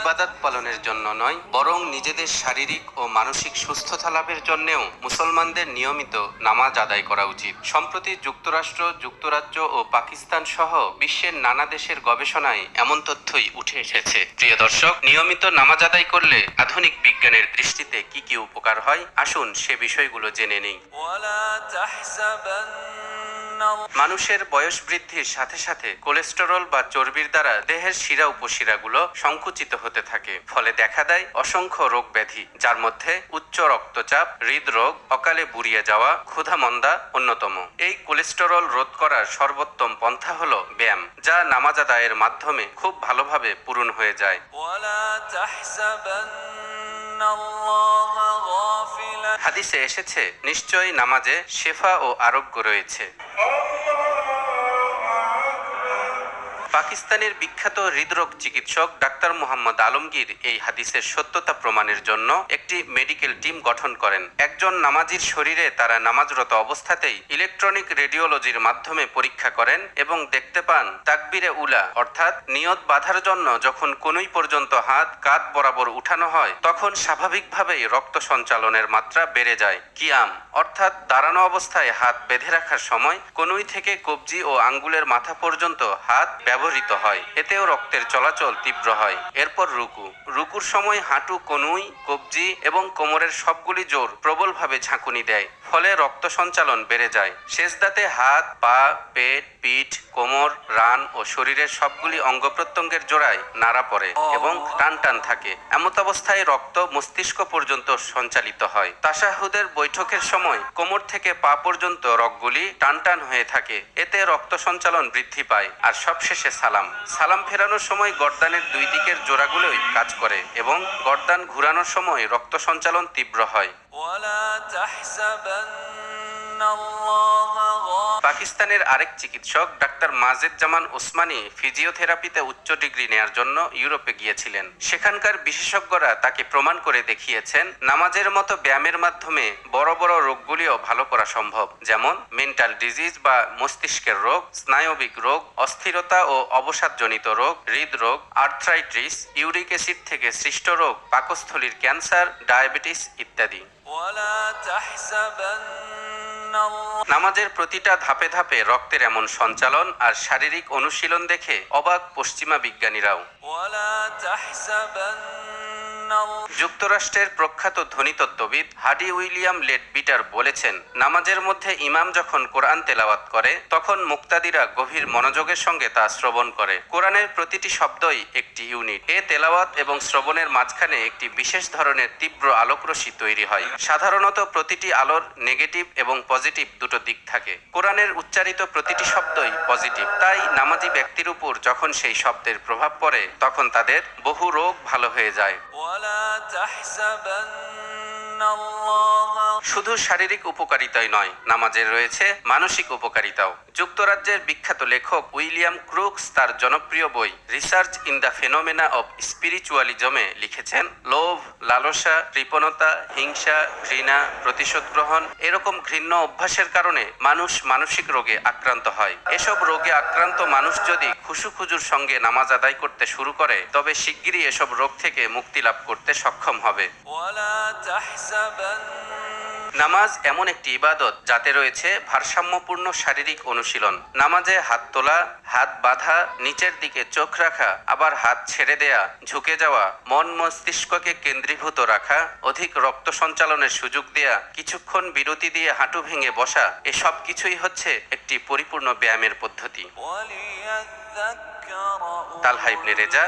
ইবাদত পালনের জন্য নয়, বরং নিজেদের শারীরিক ও মানসিক সুস্থতা লাভের জন্যেও মুসলমানদের নিয়মিত নামাজ আদায় করা উচিত। সম্প্রতি যুক্তরাষ্ট্র, যুক্তরাজ্য ও পাকিস্তান সহ বিশ্বের নানা দেশের গবেষণায় এমন তথ্যই উঠে এসেছে। প্রিয় দর্শক, নিয়মিত নামাজ আদায় করলে আধুনিক বিজ্ঞানের দৃষ্টিতে কি কি উপকার হয়, আসুন সে বিষয়গুলো জেনে নেই। মানুষের বয়স বৃদ্ধির সাথে সাথে কোলেস্টেরল বা চর্বির দ্বারা দেহের শিরা উপশিরাগুলো সংকুচিত হতে থাকে। ফলে দেখা দেয় অসংখ্য রোগ ব্যাধি, যার মধ্যে উচ্চ রক্তচাপ, হৃদরোগ, অকালে বুড়িয়ে যাওয়া, ক্ষুধামন্দা অন্যতম। এই কোলেস্টেরল রোধ করার সর্বোত্তম পন্থা হলো ব্যায়াম, যা নামাজ আদায়ের মাধ্যমে খুব ভালোভাবে পূরণ হয়ে যায়। হাদিসে এসেছে, নিশ্চয়ই নামাজে শেফা ও আরোগ্য রয়েছে। পাকিস্তানের বিখ্যাত হৃদরোগ চিকিৎসক ডাক্তার মোহাম্মদ আলমগীর এই হাদিসের সত্যতা প্রমাণের জন্য একটি মেডিকেল টিম গঠন করেন। একজন নামাজির শরীরে তারা নামাজরত অবস্থাতেই ইলেকট্রনিক রেডিওলজির মাধ্যমে পরীক্ষা করেন এবং দেখতে পান তাকবীরে উলা অর্থাৎ নিয়ত বাঁধার জন্য যখন কনুই পর্যন্ত হাত কাঁধ বরাবর উঠানো হয়, তখন স্বাভাবিকভাবেই রক্ত সঞ্চালনের মাত্রা বেড়ে যায়। কিয়াম অর্থাৎ দাঁড়ানো অবস্থায় হাত বেঁধে রাখার সময় কনুই থেকে কবজি ও আঙ্গুলের মাথা পর্যন্ত হাত ব্যবহৃত হয়, এতেও রক্তের চলাচল তীব্র হয়। এরপর রুকুর সময় হাঁটু, কনুই, কবজি এবং কোমরের সবগুলি জোর প্রবলভাবে ঝাঁকুনি দেয়, ফলে রক্ত সঞ্চালন বেড়ে যায়। সেজদাতে হাত, পা, পেট, পিঠ, কোমর, রান ও শরীরের সবগুলি অঙ্গ প্রত্যঙ্গের জোড়ায় নাড়া পড়ে এবং টান টান থাকে। এমত অবস্থায় রক্ত মস্তিষ্ক পর্যন্ত সঞ্চালিত হয়। তাশাহুদের বৈঠকের সময় কোমর থেকে পা পর্যন্ত রগগুলি টান টান হয়ে থাকে, এতে রক্ত সঞ্চালন বৃদ্ধি পায়। আর সবশেষে সালাম ফেরানোর সময় গর্দানের দুই দিকের জোড়াগুলোই কাজ করে এবং গর্দান ঘুরানোর সময় রক্ত সঞ্চালন তীব্র হয়। পাকিস্তানের আরেক চিকিৎসক ডাক্তার মাজেদ জামান ওসমানী ফিজিওথেরাপিতে উচ্চ ডিগ্রি নেয়ার জন্য ইউরোপে গিয়েছিলেন। সেখানকার বিশেষজ্ঞরা তাকে প্রমাণ করে দেখিয়েছেন নামাজের মতো ব্যায়ামের মাধ্যমে বড় বড় রোগগুলিও ভালো করা সম্ভব, যেমন মেন্টাল ডিজিজ বা মস্তিষ্কের রোগ, স্নায়বিক রোগ, অস্থিরতা ও অবসাদজনিত রোগ, হৃদরোগ, আর্থ্রাইটিস, ইউরিক অ্যাসিড থেকে সৃষ্ট রোগ, পাকস্থলীর ক্যান্সার, ডায়াবেটিস ইত্যাদি। নামাজের প্রতিটা ধাপে ধাপে রক্তের এমন সঞ্চালন আর শারীরিক অনুশীলন দেখে অবাক পশ্চিমা বিজ্ঞানীরাও। যুক্তরাষ্ট্রের প্রখ্যাত ধ্বনিতত্ত্ববিদ হাডি উইলিয়াম লেডবিটার বলেছেন, নামাজের মধ্যে ইমাম যখন কোরআন তেলাওয়াত করে তখন মুক্তাদিরা গভীর মনোযোগের সঙ্গে তা শ্রবণ করে। কোরআনের প্রতিটি শব্দই একটি ইউনিট। এ তেলাওয়াত এবং শ্রবণের মাঝখানে একটি বিশেষ ধরনের তীব্র আলোকরশ্মি তৈরি হয়। সাধারণত প্রতিটি আলোর নেগেটিভ এবং পজিটিভ দুটো দিক থাকে। কোরআনের উচ্চারিত প্রতিটি শব্দই পজিটিভ, তাই নামাজি ব্যক্তির উপর যখন সেই শব্দের প্রভাব পড়ে তখন তাদের বহু রোগ ভালো হয়ে যায়। শুধু শারীরিক উপকারিতাই নয়, নামাজের রয়েছে মানসিক উপকারিতাও। যুক্তরাজ্যের বিখ্যাত লেখক উইলিয়াম ক্রুকস তার জনপ্রিয় বই research in the phenomena of স্পিরিচুয়ালিজমে লিখেছেন, লোভ, লালসা, কৃপণতা, হিংসা, ঘৃণা, প্রতিশোধ গ্রহণ এরকম ঘৃণ্য অভ্যাসের কারণে মানুষ মানসিক রোগে আক্রান্ত হয়। এসব রোগে আক্রান্ত মানুষ যদি খুশুখুজুর সঙ্গে নামাজ আদায় করতে শুরু করে তবে শিগগিরই এসব রোগ থেকে মুক্তি লাভ করতে সক্ষম হবে। নামাজ এমন একটি ইবাদত যাতে রয়েছে ভারসাম্যপূর্ণ শারীরিক অনুশীলন। নামাজে হাত তোলা, হাত বাঁধা, নিচের দিকে চোখ রাখা, আবার হাত ছেড়ে দেয়া, ঝুঁকে যাওয়া, মন মস্তিষ্ককে কেন্দ্রীভূত রাখা, অধিক রক্ত সঞ্চালনের সুযোগ দেয়া, কিছুক্ষণ বিরতি দিয়ে হাঁটু ভেঙে বসা, এসব কিছুই হচ্ছে একটি পরিপূর্ণ ব্যায়ামের পদ্ধতি। তালহা ইবনে রেজা,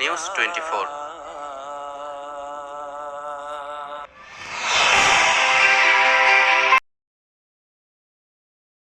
নিউজ 24।